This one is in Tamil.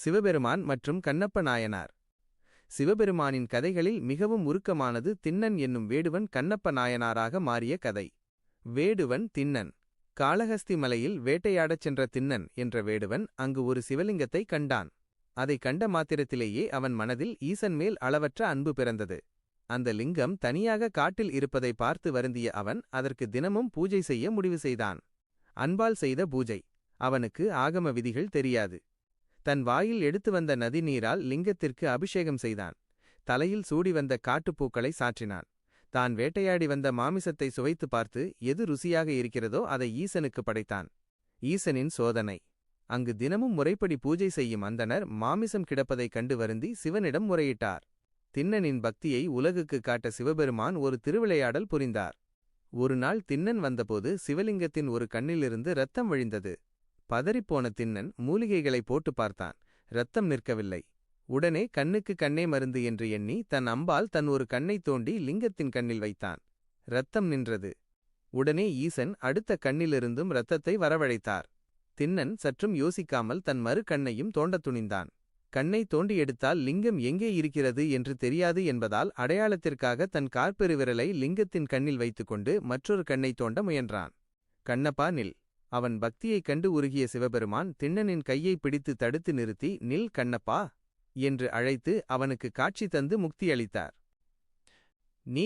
சிவபெருமான் மற்றும் கண்ணப்ப நாயனார். சிவபெருமானின் கதைகளில் மிகவும் உருக்கமானது திண்ணன் என்னும் வேடுவன் கண்ணப்ப நாயனாராக மாறிய கதை. வேடுவன் திண்ணன். காளஹஸ்தி மலையில் வேட்டையாடச் சென்ற திண்ணன் என்ற வேடுவன் அங்கு ஒரு சிவலிங்கத்தை கண்டான். அதை கண்ட மாத்திரத்திலேயே அவன் மனதில் ஈசன் மேல் அளவற்ற அன்பு பிறந்தது. அந்த லிங்கம் தனியாக காட்டில் இருப்பதை பார்த்து வருந்திய அவன் அதற்கு தினமும் பூஜை செய்ய முடிவு செய்தான். அன்பால் செய்த பூஜை. அவனுக்கு ஆகம விதிகள் தெரியாது. தன் வாயில் எடுத்து வந்த நதி நீரால் லிங்கத்திற்கு அபிஷேகம் செய்தான். தலையில் சூடி வந்த காட்டுப்பூக்களை சாற்றினான். தான் வேட்டையாடி வந்த மாமிசத்தை சுவைத்து பார்த்து எது ருசியாக இருக்கிறதோ அதை ஈசனுக்கு படைத்தான். ஈசனின் சோதனை. அங்கு தினமும் முறைப்படி பூஜை செய்யும் அந்தணர் மாமிசம் கிடப்பதைக் கண்டு வருந்தி சிவனிடம் முறையிட்டார். திண்ணனின் பக்தியை உலகுக்கு காட்ட சிவபெருமான் ஒரு திருவிளையாடல் புரிந்தார். ஒரு நாள் திண்ணன் வந்தபோது சிவலிங்கத்தின் ஒரு கண்ணிலிருந்து இரத்தம் வழிந்தது. பதறிப்போன திண்ணன் மூலிகைகளை போட்டு பார்த்தான். இரத்தம் நிற்கவில்லை. உடனே கண்ணுக்கு கண்ணே மருந்து என்று எண்ணி தன் அம்பால் தன் ஒரு கண்ணை தோண்டி லிங்கத்தின் கண்ணில் வைத்தான். இரத்தம் நின்றது. உடனே ஈசன் அடுத்த கண்ணிலிருந்தும் இரத்தத்தை வரவழைத்தார். திண்ணன் சற்றும் யோசிக்காமல் தன் மறு கண்ணையும் தோண்டத் துணிந்தான். கண்ணை தோண்டி எடுத்தால் லிங்கம் எங்கே இருக்கிறது என்று தெரியாது என்பதால் அடையாளத்திற்காக தன் காற்பெருவிரலை லிங்கத்தின் கண்ணில் வைத்துக்கொண்டு மற்றொரு கண்ணை தோண்ட முயன்றான். கண்ணப்பா நில். அவன் பக்தியைக் கண்டு உருகிய சிவபெருமான் திண்ணனின் கையை பிடித்து தடுத்து நிறுத்தி நில் கண்ணப்பா என்று அழைத்து அவனுக்கு காட்சி தந்து முக்தியளித்தார். நீ